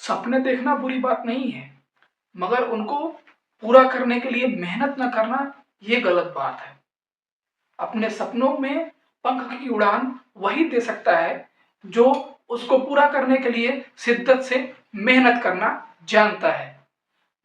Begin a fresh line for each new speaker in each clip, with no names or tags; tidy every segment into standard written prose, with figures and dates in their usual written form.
सपने देखना बुरी बात नहीं है, मगर उनको पूरा करने के लिए मेहनत न करना ये गलत बात है। अपने सपनों में पंख की उड़ान वही दे सकता है जो उसको पूरा करने के लिए शिद्दत से मेहनत करना जानता है।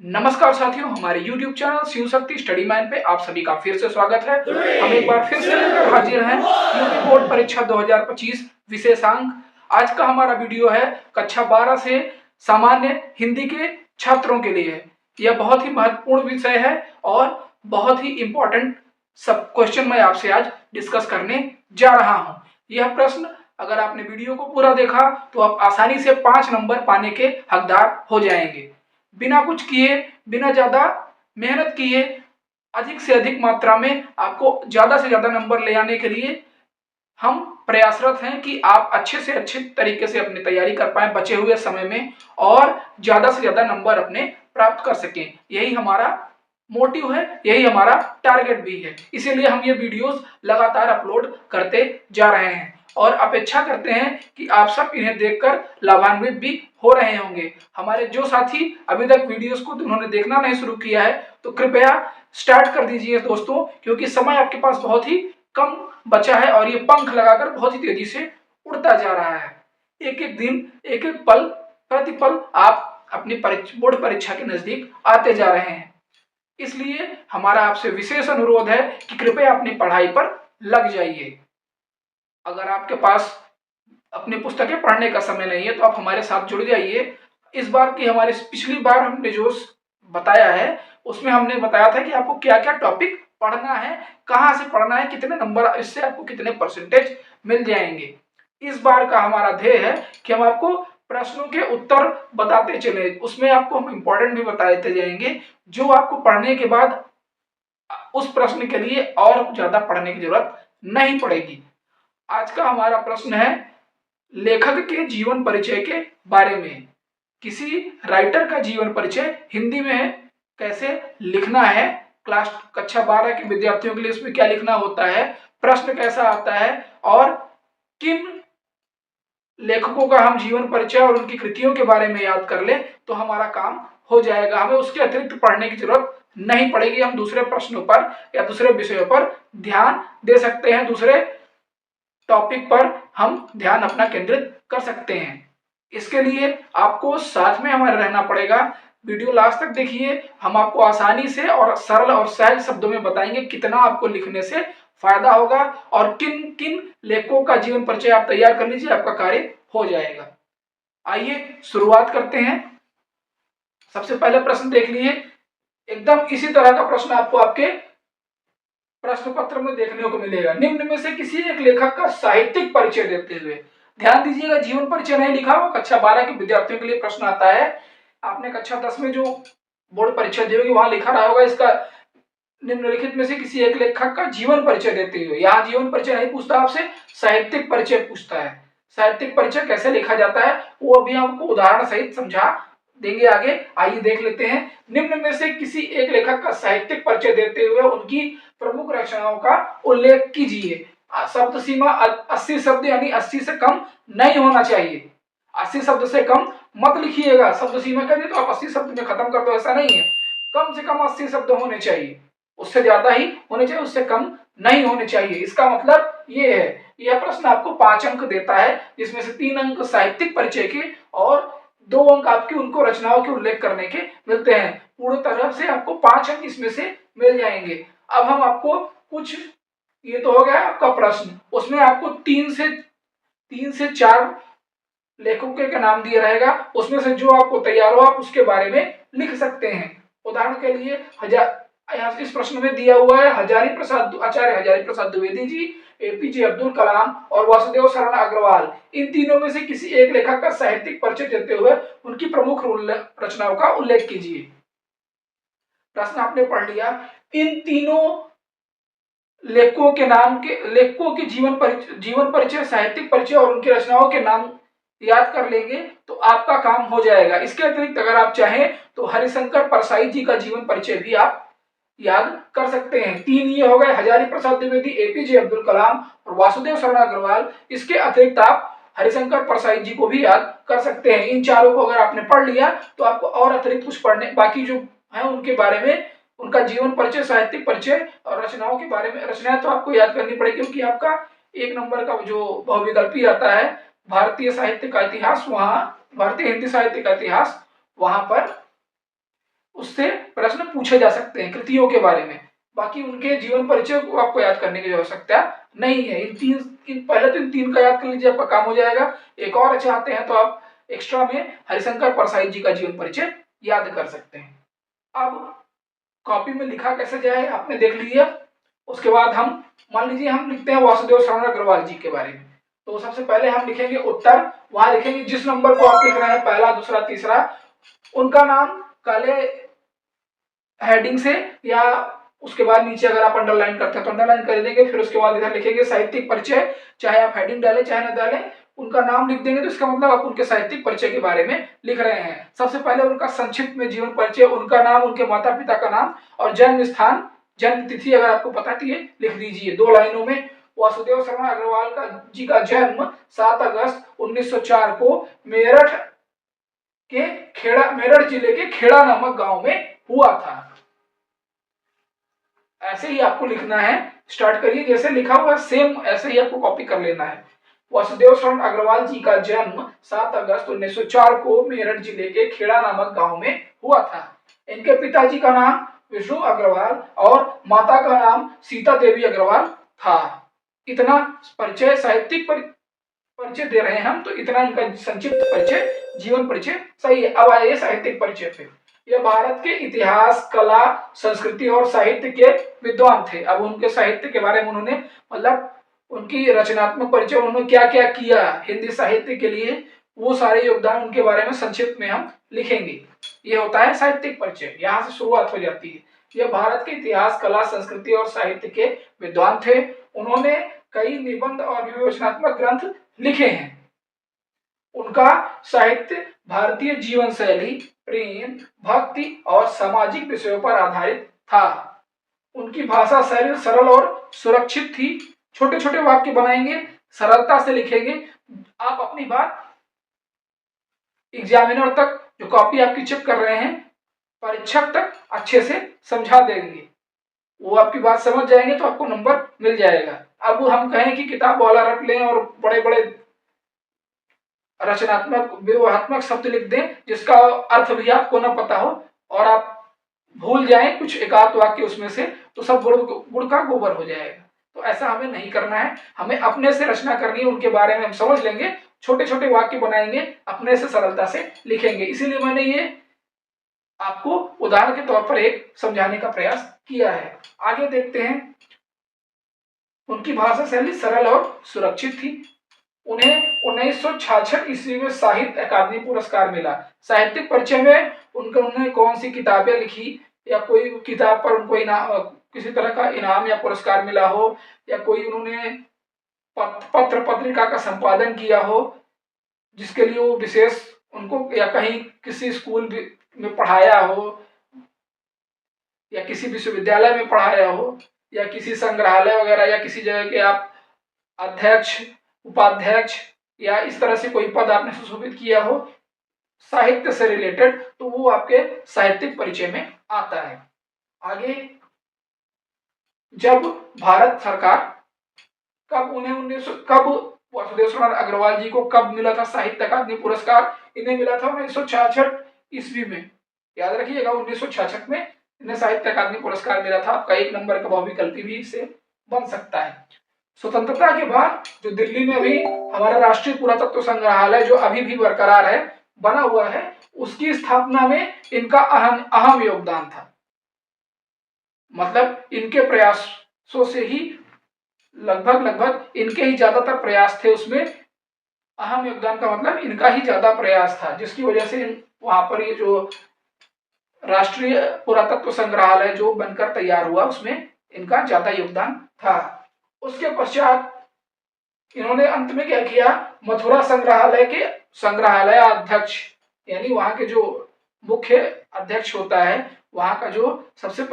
नमस्कार साथियों, हमारे YouTube channel Shiv Shakti study mind पे आप सभी का फिर से स्वागत है। हम एक बार फिर से लेकर हाजिर हैं यूपी बोर्ड परीक्षा 2025 विशेषांक। आज का हमारा वीडियो है कक्षा 12 से सामान्य हिंदी के छात्रों के लिए। यह बहुत ही महत्वपूर्ण विषय है और बहुत ही इंपॉर्टेंट सब क्वेश्चन मैं आपसे आज डिस्कस करने जा रहा हूं। यह प्रश्न अगर आपने वीडियो को पूरा देखा तो आप आसानी से 5 नंबर पाने के हकदार हो जाएंगे। बिना कुछ किए, बिना ज्यादा मेहनत किए, अधिक से अधिक मात्रा में आपको ज्यादा से ज्यादा नंबर ले आने के लिए हम प्रयासरत हैं कि आप अच्छे से अच्छे तरीके से अपनी तैयारी कर पाएं बचे हुए समय में और ज्यादा से ज्यादा नंबर अपने प्राप्त कर सकें। यही हमारा मोटिव है, यही हमारा टारगेट भी है। इसीलिए हम ये वीडियोस लगातार अपलोड करते जा रहे हैं और अपेक्षा करते हैं कि आप सब इन्हें देखकर लाभान्वित भी हो रहे होंगे। हमारे जो साथी अभी तक वीडियोस को उन्होंने देखना नहीं शुरू किया है तो कृपया स्टार्ट कर दीजिए दोस्तों, क्योंकि समय आपके पास बहुत ही कम बचा है और ये पंख लगाकर बहुत ही तेजी से उड़ता जा रहा है। एक एक दिन, एक एक पल, प्रतिपल आप अपनी बोर्ड परीक्षा के नजदीक आते जा रहे हैं। इसलिए हमारा आपसे विशेष अनुरोध है कि कृपया अपनी पढ़ाई पर लग जाइए। अगर आपके पास अपनी पुस्तकें पढ़ने का समय नहीं है तो आप हमारे साथ जुड़ जाइए। इस बार की हमारे पिछली बार हमने जो बताया है उसमें हमने बताया था कि आपको क्या क्या टॉपिक पढ़ना है, कहाँ से पढ़ना है, कितने नंबर, इससे आपको कितने परसेंटेज मिल जाएंगे। इस बार का हमारा ध्येय है कि हम आपको प्रश्नों के उत्तर बताते चले, उसमें आपको हम इंपॉर्टेंट भी बताते जाएंगे जो आपको पढ़ने के बाद उस प्रश्न के लिए और ज्यादा पढ़ने की जरूरत नहीं पड़ेगी। आज का हमारा प्रश्न है लेखक के जीवन परिचय के बारे में। किसी राइटर का जीवन परिचय हिंदी में कैसे लिखना है, क्लास कक्षा 12 के विद्यार्थियों के लिए इसमें क्या लिखना होता है, प्रश्न कैसा आता है और किन लेखकों का हम जीवन परिचय और उनकी कृतियों के बारे में याद कर ले तो हमारा काम हो जाएगा। हमें उसके अतिरिक्त पढ़ने की जरूरत नहीं पड़ेगी। हम दूसरे प्रश्नों पर या दूसरे विषयों पर ध्यान दे सकते हैं, दूसरे टॉपिक पर हम ध्यान अपना केंद्रित कर सकते हैं। इसके लिए आपको साथ में हमारे रहना पड़ेगा। वीडियो लास्ट तक देखिए, हम आपको आसानी से और सरल और सहज शब्दों में बताएंगे कितना आपको लिखने से फायदा होगा और किन किन लेखकों का जीवन परिचय आप तैयार कर लीजिए, आपका कार्य हो जाएगा। आइए शुरुआत करते हैं। सबसे पहले प्रश्न देख लीजिए, एकदम इसी तरह का प्रश्न आपको आपके प्रश्न पत्र में देखने को मिलेगा। निम्न में से किसी एक लेखक का साहित्यिक परिचय देते हुए, ध्यान दीजिएगा जीवन परिचय नहीं लिखा हुआ, कक्षा 12 के विद्यार्थियों के लिए प्रश्न आता है। आपने कक्षा 10 में जो बोर्ड परीक्षा दी होगी वहां लिखा रहा होगा इसका निम्नलिखित में से किसी एक लेखक का जीवन परिचय देते हुए। यहाँ जीवन परिचय नहीं पूछता आपसे, साहित्यिक परिचय पूछता है। साहित्यिक परिचय कैसे लिखा जाता है वो अभी आपको उदाहरण सहित समझा देंगे आगे। आइए देख लेते हैं। निम्न में से किसी एक लेखक का साहित्यिक परिचय देते हुए उनकी प्रमुख रचनाओं का उल्लेख कीजिए। शब्द सीमा 80 शब्द यानी 80 से कम नहीं होना चाहिए। 80 शब्द से कम मत लिखिएगा। शब्द सीमा कर दी तो आप 80 शब्द में खत्म कर दो, ऐसा नहीं है। कम से कम 80 शब्द होने चाहिए, उससे ज्यादा ही होने चाहिए, उससे कम नहीं होने चाहिए। इसका मतलब ये है, यह प्रश्न आपको 5 अंक देता है, जिसमें से 3 अंक साहित्यिक परिचय के और 2 अंक आपके उनको रचनाओं के उल्लेख करने के मिलते हैं। पूरी तरह से आपको 5 अंक इसमें से मिल जाएंगे। अब हम आपको कुछ, ये तो हो गया आपका प्रश्न, उसमें आपको 3 से 4 लेखकों के नाम दिया रहेगा, उसमें से जो आपको तैयार हो आप उसके बारे में लिख सकते हैं। उदाहरण के लिए इस प्रश्न में दिया हुआ है आचार्य हजारी प्रसाद द्विवेदी जी, एपीजे अब्दुल कलाम और वासुदेव शरण अग्रवाल। इन तीनों में से किसी एक लेखक का साहित्यिक परिचय देते हुए उनकी प्रमुख रचनाओं का उल्लेख कीजिए। प्रश्न आपने पढ़ लिया। इन तीनों लेखकों के जीवन परिचय, साहित्यिक परिचय और उनकी रचनाओं के नाम याद कर लेंगे तो आपका काम हो जाएगा। इसके अतिरिक्त अगर आप चाहें तो हरिशंकर परसाई जी का जीवन परिचय भी आप याद कर सकते हैं। 3 ये हो गए, हजारी प्रसाद द्विवेदी, एपीजे अब्दुल कलाम और वासुदेव शरण अग्रवाल। इसके अतिरिक्त आप हरिशंकर परसाई जी को भी याद कर सकते हैं। इन चारों को अगर आपने पढ़ लिया तो आपको और अतिरिक्त कुछ पढ़ने बाकी जो है उनके बारे में, उनका जीवन परिचय, साहित्यिक परिचय और रचनाओं के बारे में, रचनाएं तो आपको याद करनी पड़ेगी क्योंकि आपका एक नंबर का जो बहुविकल्पी आता है भारतीय साहित्य का इतिहास, वहां भारतीय हिंदी साहित्य का इतिहास, वहां पर उससे प्रश्न पूछे जा सकते हैं कृतियों के बारे में। बाकी उनके जीवन परिचय को आपको याद करने की आवश्यकता नहीं है। पहले तो इन तीन का याद कर लीजिए, आपका काम हो जाएगा। एक और चाहते हैं तो आप एक्स्ट्रा में हरिशंकर परसाई जी का जीवन परिचय याद कर सकते हैं। अब कॉपी में लिखा कैसे जाए आपने देख लिया। उसके बाद हम मान लीजिए हम लिखते हैं वासुदेव शरण अग्रवाल जी के बारे में, तो सबसे पहले हम लिखेंगे उत्तर, वहां लिखेंगे जिस नंबर को आप लिख रहे हैं, पहला, दूसरा, तीसरा, उनका नाम काले हेडिंग से, या उसके बाद नीचे अगर आप अंडरलाइन करते हैं तो अंडरलाइन कर देंगे। फिर उसके बाद इधर लिखेंगे साहित्यिक परिचय, चाहे आप हेडिंग डालें चाहे ना डालें, उनका नाम लिख देंगे तो इसका मतलब आप उनके साहित्यिक परिचय के बारे में लिख रहे हैं। सबसे पहले उनका संक्षिप्त में जीवन परिचय, उनका नाम, उनके माता पिता का नाम और जन्म स्थान, जन्म तिथि अगर आपको पता है लिख दीजिए 2 लाइनों में। वासुदेव शरण अग्रवाल का जी का जन्म 7 अगस्त 1904 को मेरठ जिले के खेड़ा नामक गांव में हुआ था। ऐसे ही आपको लिखना है, स्टार्ट करिए जैसे लिखा हुआ सेम ऐसे ही आपको कॉपी कर लेना है। वासुदेव शरण अग्रवाल जी का जन्म 7 अगस्त 1904 को मेरठ जिले के खेड़ा नामक गांव में हुआ था। इनके पिताजी का नाम विष्णु अग्रवाल और माता का नाम सीता देवी अग्रवाल था। इतना परिचय, साहित्यिक परिचय दे रहे हैं हम, तो इतना इनका संक्षिप्त परिचय, जीवन परिचय सही है। अब आइए साहित्यिक परिचय पे। यह भारत के इतिहास, कला, संस्कृति और साहित्य के विद्वान थे। अब उनके साहित्य के बारे में उन्होंने, मतलब उनकी रचनात्मक परिचय, उन्होंने क्या क्या किया हिंदी साहित्य के लिए, वो सारे योगदान उनके बारे में संक्षिप्त में हम लिखेंगे। ये होता है साहित्यिक परिचय, यहाँ से शुरुआत हो जाती है। यह भारत के इतिहास, कला, संस्कृति और साहित्य के विद्वान थे। उन्होंने कई निबंध और विवेचनात्मक ग्रंथ लिखे हैं। उनका साहित्य भारतीय जीवन शैली, प्रेम, भक्ति और सामाजिक विषयों पर आधारित था। उनकी भाषा शैली सरल और सुरक्षित थी। छोटे छोटे वाक्य बनाएंगे, सरलता से लिखेंगे। आप अपनी बात एग्जामिनर तक, जो कॉपी आपकी चेक कर रहे हैं, परीक्षक तक अच्छे से समझा देंगे। वो आपकी बात समझ जाएंगे तो आपको नंबर मिल जाएगा। अब हम कहें कि किताब वाला रख लें और बड़े बड़े रचनात्मक, व्यूहात्मक शब्द लिख दें जिसका अर्थ भी आपको न पता हो और आप भूल जाएं कुछ एकाध वाक्य उसमें से, तो सब गुड़ का गोबर हो जाएगा। तो ऐसा हमें नहीं करना है। हमें अपने से रचना करनी है, उनके बारे में हम समझ लेंगे, छोटे छोटे वाक्य बनाएंगे, अपने से सरलता से लिखेंगे। इसीलिए मैंने ये आपको उदाहरण के तौर पर एक समझाने का प्रयास किया है। आगे देखते हैं। उनकी भाषा शैली सरल और सुरक्षित थी। उन्हें 1966 ईस्वी में साहित्य अकादमी पुरस्कार मिला। साहित्यिक परिचय में उन्होंने कौन सी किताबें लिखी, या कोई किताब पर उनको इनाम, किसी तरह का इनाम या पुरस्कार मिला हो, या कोई उन्होंने पत्र पत्रिका का संपादन किया हो जिसके लिए वो विशेष उनको, या कहीं किसी स्कूल में पढ़ाया हो, या किसी विश्वविद्यालय में पढ़ाया हो, या किसी संग्रहालय वगैरह, या किसी जगह के आप अध्यक्ष, उपाध्यक्ष, या इस तरह से कोई पद आपने सुशोभित किया हो साहित्य से रिलेटेड, तो वो आपके साहित्यिक परिचय में आता है। आगे, जब भारत सरकार कब वासुदेव शरण अग्रवाल जी को कब मिला था साहित्य अकादमी पुरस्कार? इन्हें मिला था 1966 ईस्वी में। याद रखिएगा 1966 में इन्हें साहित्य अकादमी पुरस्कार मिला था। आपका एक नंबर का बहुविकल्पी भी इससे बन सकता है। स्वतंत्रता के बाद जो दिल्ली में अभी हमारा राष्ट्रीय पुरातत्व संग्रहालय जो अभी भी बरकरार है, बना हुआ है, उसकी स्थापना में इनका अहम योगदान था। मतलब इनके प्रयासों से ही लगभग इनके ही ज्यादातर प्रयास थे, उसमें अहम योगदान का मतलब इनका ही ज्यादा प्रयास था, जिसकी वजह से वहां पर ये जो राष्ट्रीय पुरातत्व संग्रहालय जो बनकर तैयार हुआ उसमें इनका ज्यादा योगदान था। उसके पश्चात इन्होंने अंत में क्या किया, मथुरा संग्रहालय के संग्रहालय अध्यक्ष, यानी वहां के जो मुख्य अध्यक्ष होता है, वहां का जो सबसे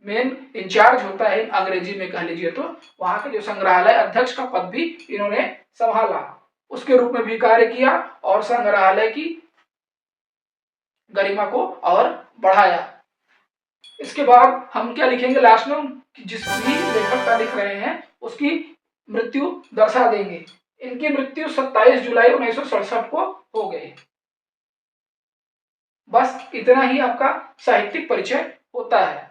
मेन इंचार्ज होता है, अंग्रेजी में कह लीजिए तो, वहां के जो संग्रहालय अध्यक्ष का पद भी इन्होंने संभाला। उसके रूप में भी कार्य किया और संग्रहालय की गरिमा को और बढ़ाया। इसके बाद हम क्या लिखेंगे लास्ट में, जिस भी लेखक का लिख रहे हैं उसकी मृत्यु दर्शा देंगे। इनकी मृत्यु 27 जुलाई 1967 को हो गई। बस इतना ही आपका साहित्यिक परिचय होता है।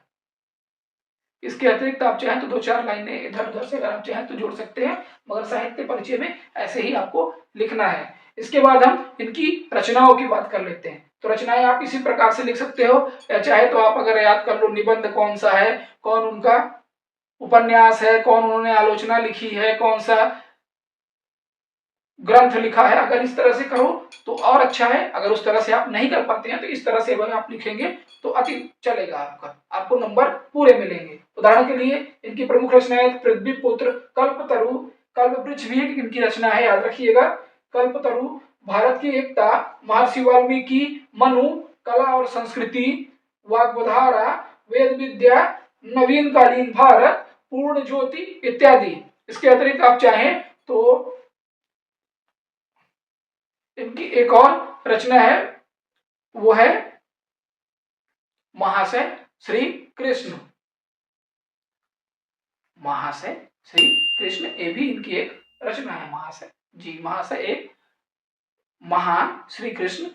इसके अतिरिक्त आप चाहें तो 2-4 लाइनें इधर उधर से अगर आप चाहें तो जोड़ सकते हैं, मगर साहित्य परिचय में ऐसे ही आपको लिखना है। इसके बाद हम इनकी रचनाओं की बात कर लेते हैं। तो रचनाएं आप इसी प्रकार से लिख सकते हो, या चाहे तो आप अगर याद कर लो निबंध कौन सा है, कौन उनका उपन्यास है, कौन उन्होंने आलोचना लिखी है, कौन सा ग्रंथ लिखा है। अगर इस तरह से करो तो और अच्छा है। अगर उस तरह से आप नहीं कर पाते हैं तो इस तरह से अगर आप लिखेंगे तो अति चलेगा, आपको नंबर पूरे मिलेंगे। उदाहरण के लिए इनकी प्रमुख रचनाएं पृथ्वीपुत्र, कल्पतरु, कल्पवृक्ष भी इनकी रचना है, याद रखिएगा। कल्पतरु, भारत की एकता, महर्षि वाल्मीकि, मनु, कला और संस्कृति, वाग्वधारा, वेद विद्या, नवीनकालीन भारत, पूर्ण ज्योति इत्यादि। इसके अतिरिक्त आप चाहें तो इनकी एक और रचना है, वो है महाशय श्री कृष्ण। महाशय श्री कृष्ण, ये भी इनकी एक रचना है। महाशय जी, महाशय एक महान श्री कृष्ण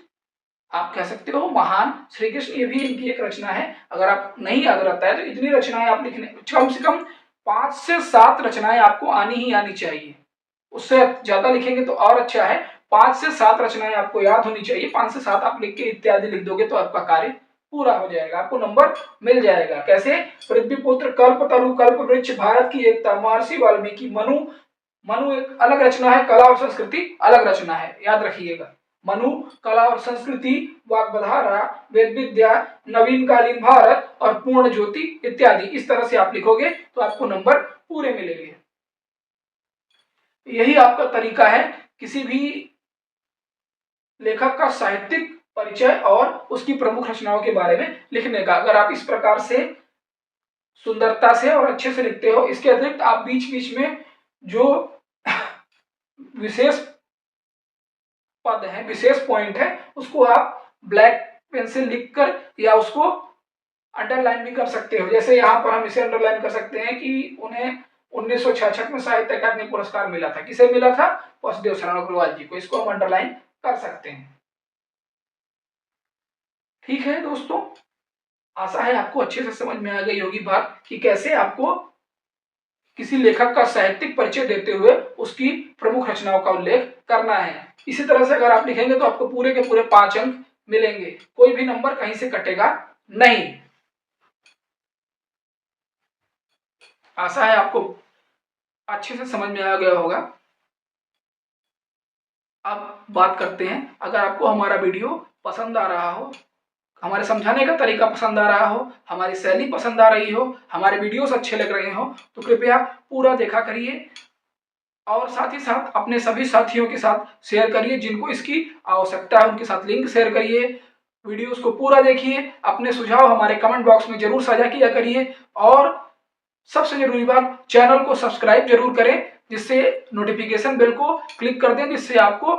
आप कह सकते हो, महान श्री कृष्ण, ये भी इनकी एक रचना है। अगर आप नहीं याद रहता है तो इतनी रचनाएं आप लिखने, कम से कम 5 से 7 रचनाएं आपको आनी ही आनी चाहिए। उससे ज्यादा लिखेंगे तो और अच्छा है। 5 से 7 रचनाएं आपको याद होनी चाहिए। 5 से 7 आप लिख के इत्यादि लिख दोगे तो आपका कार्य पूरा हो जाएगा, आपको नंबर मिल जाएगा। कैसे? पृथ्वीपुत्र, कल्पतरु, कल्पवृक्ष, भारत की एकता, महर्षि वाल्मीकि, मनु। मनु एक अलग रचना है, कला और संस्कृति अलग रचना है, याद रखिएगा। मनु, कला और संस्कृति, वाग्वधारा, वेद विद्या, नवीनकालीन भारत और पूर्ण ज्योति इत्यादि। इस तरह से आप लिखोगे तो आपको नंबर पूरे मिलेंगे। यही आपका तरीका है किसी भी लेखक का साहित्यिक परिचय और उसकी प्रमुख रचनाओं के बारे में लिखने का। अगर आप इस प्रकार से सुंदरता से और अच्छे से लिखते हो, इसके अतिरिक्त आप बीच बीच में जो विशेष पद है, विशेष पॉइंट है, उसको आप ब्लैक पेन से लिखकर या उसको अंडरलाइन भी कर सकते हो। जैसे यहाँ पर हम इसे अंडरलाइन कर सकते हैं कि उन्हें 1966 में साहित्य अकादमी पुरस्कार मिला था। किसे मिला था? वासुदेव शरण अग्रवाल जी को। इसको हम अंडरलाइन कर सकते हैं। ठीक है दोस्तों, आशा है आपको अच्छे से समझ में आ गई होगी बात कि कैसे आपको किसी लेखक का साहित्यिक परिचय देते हुए उसकी प्रमुख रचनाओं का उल्लेख करना है। इसी तरह से अगर आप लिखेंगे तो आपको पूरे के पूरे 5 अंक मिलेंगे, कोई भी नंबर कहीं से कटेगा नहीं। आशा है आपको अच्छे से समझ में आ गया होगा। अब बात करते हैं, अगर आपको हमारा वीडियो पसंद आ रहा हो, हमारे समझाने का तरीका पसंद आ रहा हो, हमारी शैली पसंद आ रही हो, हमारे वीडियोस अच्छे लग रहे हो, तो कृपया पूरा देखा करिए और साथ ही साथ अपने सभी साथियों के साथ शेयर करिए। जिनको इसकी आवश्यकता है उनके साथ लिंक शेयर करिए। वीडियोस को पूरा देखिए, अपने सुझाव हमारे कमेंट बॉक्स में जरूर साझा किया करिए और सबसे जरूरी बात, चैनल को सब्सक्राइब जरूर करें, जिससे नोटिफिकेशन बेल को क्लिक कर दें, जिससे आपको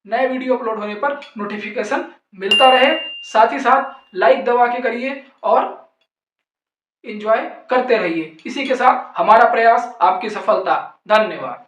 नए वीडियो अपलोड होने पर नोटिफिकेशन मिलता रहे। साथ ही साथ लाइक दबा के करिए और एंजॉय करते रहिए। इसी के साथ हमारा प्रयास आपकी सफलता। धन्यवाद।